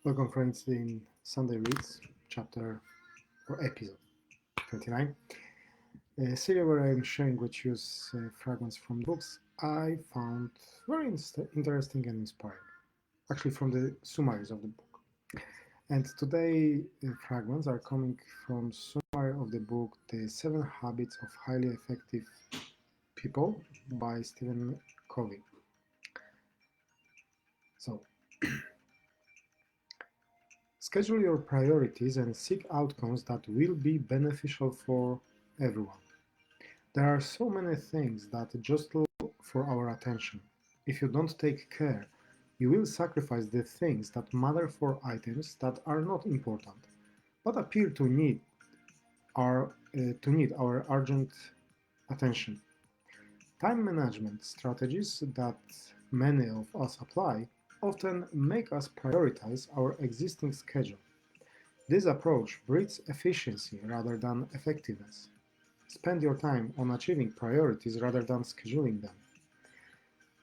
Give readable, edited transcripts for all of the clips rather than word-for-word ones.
Welcome, friends, in Sunday Reads, chapter or episode 29, a series where I'm sharing with you fragments from books I found very interesting and inspiring, actually, from the summaries of the book. And today, fragments are coming from summary of the book The 7 Habits of Highly Effective People by Stephen Covey. So, schedule your priorities and seek outcomes that will be beneficial for everyone. There are so many things that just look for our attention. If you don't take care, you will sacrifice the things that matter for items that are not important, but appear to need our urgent attention. Time management strategies that many of us apply often make us prioritize our existing schedule. This approach breeds efficiency rather than effectiveness. Spend your time on achieving priorities rather than scheduling them.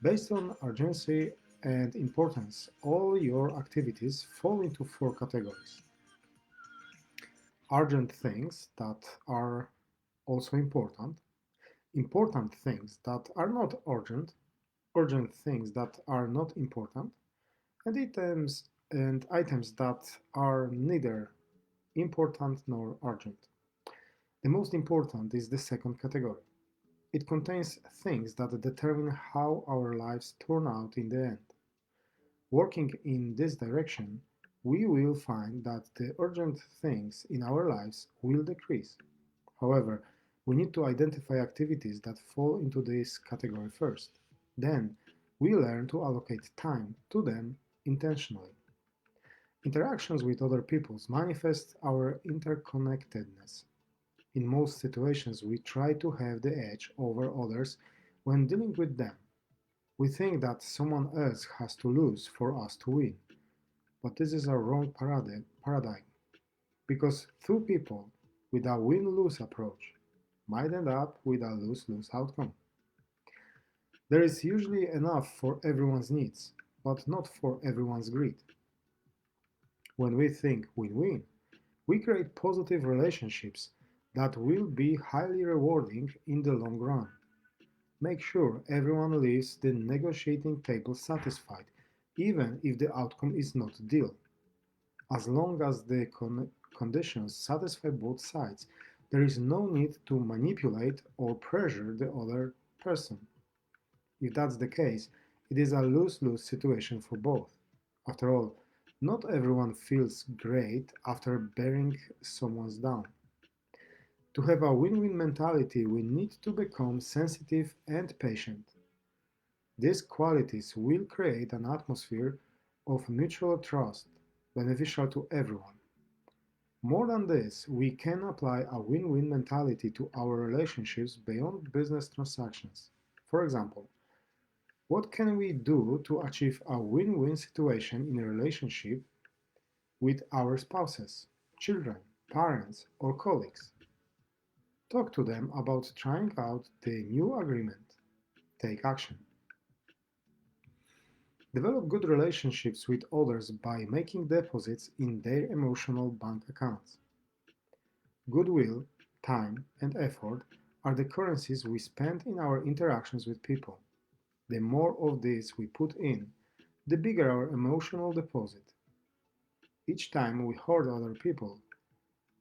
Based on urgency and importance, all your activities fall into 4 categories. Urgent things that are also important, important things that are not urgent, urgent things that are not important, and items that are neither important nor urgent. The most important is the second category. It contains things that determine how our lives turn out in the end. Working in this direction, we will find that the urgent things in our lives will decrease. However, we need to identify activities that fall into this category first. Then, we learn to allocate time to them intentionally. Interactions with other people manifest our interconnectedness. In most situations, we try to have the edge over others when dealing with them. We think that someone else has to lose for us to win, but this is a wrong paradigm because two people with a win-lose approach might end up with a lose-lose outcome. There is usually enough for everyone's needs, but not for everyone's greed. When we think win-win, we create positive relationships that will be highly rewarding in the long run. Make sure everyone leaves the negotiating table satisfied, even if the outcome is not a deal. As long as the conditions satisfy both sides, there is no need to manipulate or pressure the other person. If that's the case, it is a lose-lose situation for both. After all, not everyone feels great after bearing someone's down. To have a win-win mentality, we need to become sensitive and patient. These qualities will create an atmosphere of mutual trust, beneficial to everyone. More than this, we can apply a win-win mentality to our relationships beyond business transactions. For example, what can we do to achieve a win-win situation in a relationship with our spouses, children, parents, or colleagues? Talk to them about trying out the new agreement. Take action. Develop good relationships with others by making deposits in their emotional bank accounts. Goodwill, time, and effort are the currencies we spend in our interactions with people. The more of this we put in, the bigger our emotional deposit. Each time we hurt other people,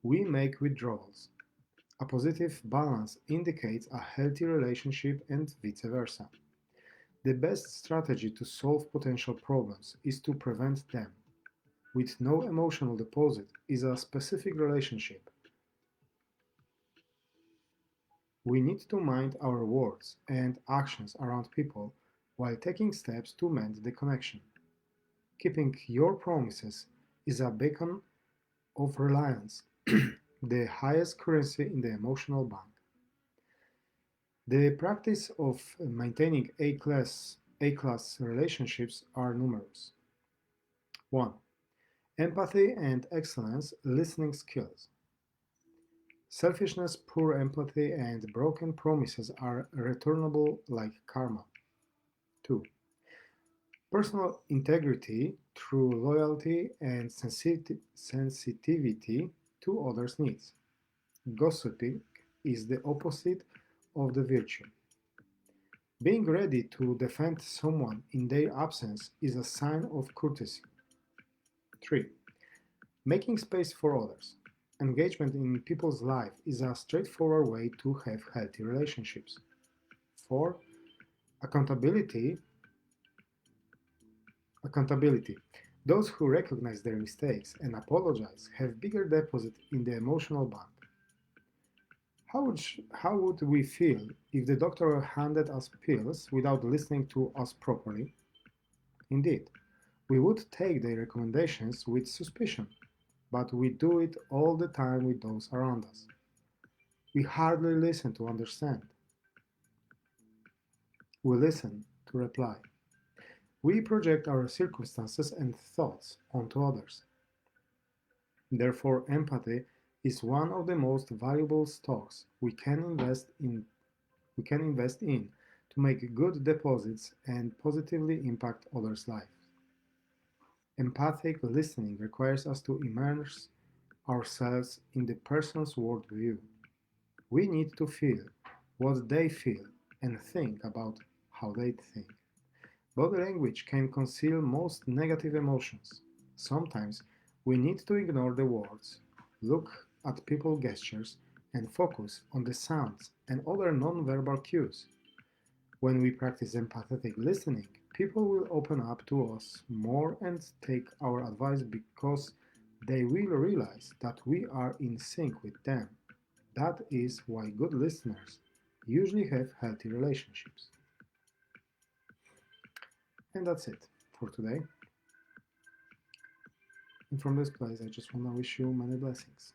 we make withdrawals. A positive balance indicates a healthy relationship and vice versa. The best strategy to solve potential problems is to prevent them. With no emotional deposit is a specific relationship. We need to mind our words and actions around people while taking steps to mend the connection. Keeping your promises is a beacon of reliance, the highest currency in the emotional bank. The practice of maintaining A-class relationships are numerous. 1. Empathy and excellence listening skills. Selfishness, poor empathy, and broken promises are returnable like karma. 2. Personal integrity through loyalty and sensitivity to others' needs. Gossiping is the opposite of the virtue. Being ready to defend someone in their absence is a sign of courtesy. 3. Making space for others. Engagement in people's life is a straightforward way to have healthy relationships. 4. Accountability. Accountability. Those who recognize their mistakes and apologize have bigger deposit in the emotional bank. How would we feel if the doctor handed us pills without listening to us properly? Indeed, we would take their recommendations with suspicion, but we do it all the time with those around us. We hardly listen to understand. We listen to reply. We project our circumstances and thoughts onto others. Therefore, empathy is one of the most valuable stocks we can invest in to make good deposits and positively impact others' lives. Empathic listening requires us to immerse ourselves in the person's worldview. We need to feel what they feel and think about how they think. Body language can conceal most negative emotions. Sometimes we need to ignore the words, look at people's gestures, and focus on the sounds and other non-verbal cues. When we practice empathetic listening, people will open up to us more and take our advice because they will realize that we are in sync with them. That is why good listeners usually have healthy relationships. And that's it for today. And from this place, I just want to wish you many blessings.